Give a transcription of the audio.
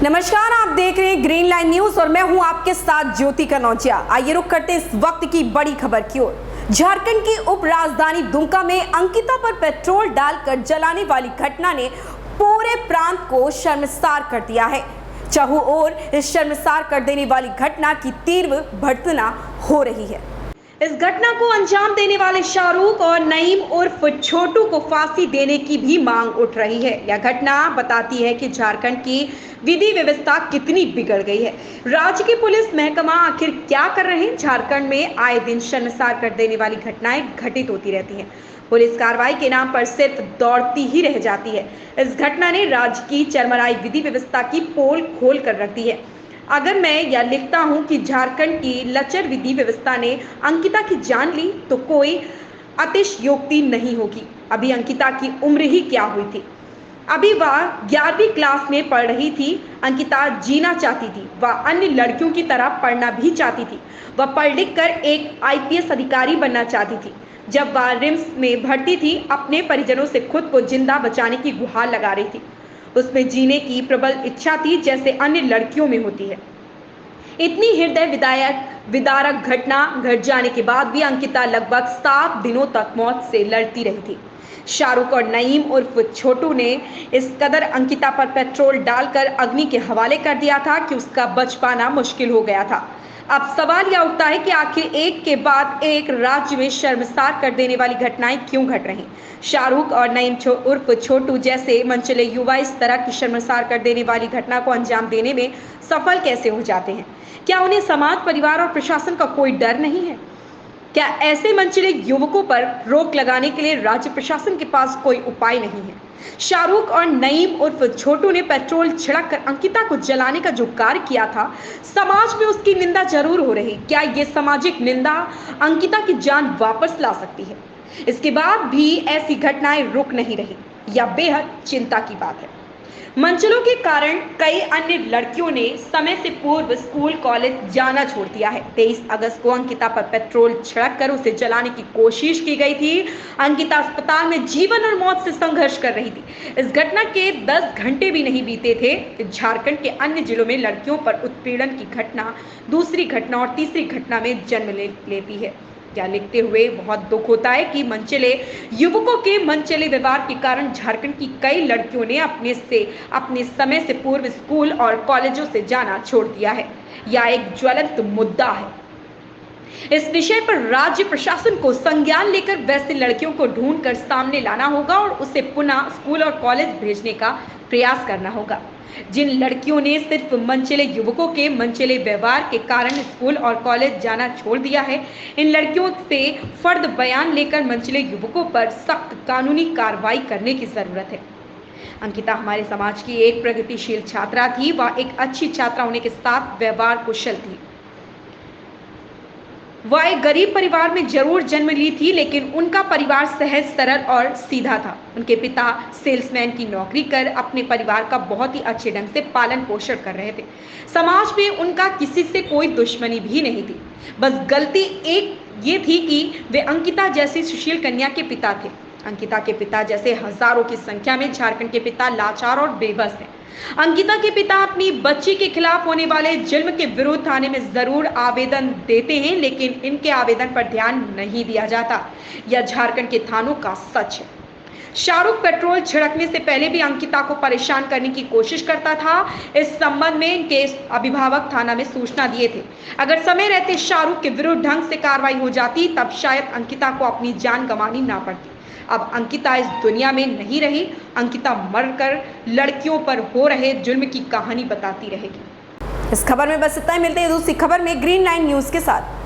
नमस्कार, आप देख रहे हैं ग्रीन लाइन न्यूज और मैं हूं आपके साथ ज्योति कनौजिया। आइए रुक करते इस वक्त की बड़ी खबर की ओर। झारखंड की उप राजधानी दुमका में अंकिता पर पेट्रोल डालकर जलाने वाली घटना ने पूरे प्रांत को शर्मसार कर दिया है। चारों ओर इस शर्मसार कर देने वाली घटना की तीव्र भर्त्सना हो रही है। इस घटना को अंजाम देने वाले शाहरुख और नईम उर्फ छोटू को फांसी देने की भी मांग उठ रही है। यह घटना बताती है कि झारखंड की विधि व्यवस्था कितनी बिगड़ गई है। राज्य की पुलिस महकमा आखिर क्या कर रहे हैं। झारखंड में आए दिन शर्मसार कर देने वाली घटनाएं घटित होती रहती हैं। पुलिस कार्रवाई के नाम पर सिर्फ दौड़ती ही रह जाती है। इस घटना ने राज्य की चरमराई विधि व्यवस्था की पोल खोल कर रख दी है। अगर मैं यह लिखता हूं कि झारखंड की लचर विधि व्यवस्था ने अंकिता की जान ली तो कोई अतिशयोक्ति नहीं होगी। अभी अंकिता की उम्र ही क्या हुई थी। अभी वह 11वीं क्लास में पढ़ रही थी। अंकिता जीना चाहती थी। वह अन्य लड़कियों की तरह पढ़ना भी चाहती थी। वह पढ़ लिख कर एक आईपीएस अधिकारी बनना चाहती थी। जब वह रिम्स में भर्ती थी, अपने परिजनों से खुद को जिंदा बचाने की गुहार लगा रही थी। उसमें जीने की प्रबल इच्छा थी, जैसे अन्य लड़कियों में होती है। इतनी हृदय विदारक घटना घट जाने के बाद भी अंकिता लगभग 7 दिनों तक मौत से लड़ती रही थी। शाहरुख और नईम उर्फ छोटू ने इस कदर अंकिता पर पेट्रोल डालकर अग्नि के हवाले कर दिया था कि उसका बच पाना मुश्किल हो गया था। अब सवाल यह उठता है कि आखिर एक के बाद एक राज्य में शर्मसार कर देने वाली घटनाएं क्यों घट रही। शाहरुख और नईम उर्फ छोटू जैसे मनचले युवा इस तरह की शर्मसार कर देने वाली घटना को अंजाम देने में सफल कैसे हो जाते हैं। क्या उन्हें समाज, परिवार और प्रशासन का कोई डर नहीं है? क्या ऐसे मनचले युवकों पर रोक लगाने के लिए राज्य प्रशासन के पास कोई उपाय नहीं है? शाहरुख और नईम उर्फ छोटू ने पेट्रोल छिड़क कर अंकिता को जलाने का जो कार्य किया था, समाज में उसकी निंदा जरूर हो रही। क्या ये सामाजिक निंदा अंकिता की जान वापस ला सकती है? इसके बाद भी ऐसी घटनाएं रुक नहीं रही, यह बेहद चिंता की बात है। मनचलों के कारण कई अन्य लड़कियों ने समय से पूर्व स्कूल, कॉलेज जाना छोड़ दिया है। 23 अगस्त को अंकिता पर पेट्रोल छिड़क कर उसे जलाने की कोशिश की गई थी। अंकिता अस्पताल में जीवन और मौत से संघर्ष कर रही थी। इस घटना के 10 घंटे भी नहीं बीते थे कि झारखंड के अन्य जिलों में लड़कियों पर उत्पीड़न की घटना दूसरी घटना और तीसरी घटना में जन्म लेती है। क्या लिखते हुए बहुत दुख होता है कि मनचले युवकों के मनचले व्यवहार के कारण झारखंड की कई लड़कियों ने अपने समय से पूर्व स्कूल और कॉलेजों से जाना छोड़ दिया है। यह एक ज्वलंत मुद्दा है। इस विषय पर राज्य प्रशासन को संज्ञान लेकर वैसे लड़कियों को ढूंढकर सामने लाना होगा और उसे पुनः स्कूल और कॉलेज भेजने का प्रयास करना होगा। जिन लड़कियों ने सिर्फ मनचले युवकों के मनचले व्यवहार के कारण स्कूल और कॉलेज जाना छोड़ दिया है, इन लड़कियों से फर्द बयान लेकर मनचले युवकों पर सख्त कानूनी कार्रवाई करने की जरूरत है। अंकिता हमारे समाज की एक प्रगतिशील छात्रा थी। वह एक अच्छी छात्रा होने के साथ व्यवहार कुशल थी। वह एक गरीब परिवार में जरूर जन्म ली थी, लेकिन उनका परिवार सहज, सरल और सीधा था। उनके पिता सेल्समैन की नौकरी कर अपने परिवार का बहुत ही अच्छे ढंग से पालन पोषण कर रहे थे। समाज में उनका किसी से कोई दुश्मनी भी नहीं थी। बस गलती एक ये थी कि वे अंकिता जैसी सुशील कन्या के पिता थे। अंकिता के पिता जैसे हजारों की संख्या में झारखंड के पिता लाचार और बेबस हैं। अंकिता के पिता अपनी बच्ची के खिलाफ होने वाले जुल्म के विरुद्ध थाने में जरूर आवेदन देते हैं, लेकिन इनके आवेदन पर ध्यान नहीं दिया जाता। यह झारखंड के थानों का सच है। शाहरुख पेट्रोल छिड़कने से पहले भी अंकिता को परेशान करने की कोशिश करता था। इस संबंध में इनके अभिभावक थाना में सूचना दिए थे। अगर समय रहते शाहरुख के विरुद्ध ढंग से कार्रवाई हो जाती, तब शायद अंकिता को अपनी जान गंवानी ना पड़ती। अब अंकिता इस दुनिया में नहीं रही। अंकिता मरकर लड़कियों पर हो रहे जुल्म की कहानी बताती रहेगी। इस खबर में बस इतना ही। मिलते हैं दूसरी खबर में ग्रीन लाइन न्यूज के साथ।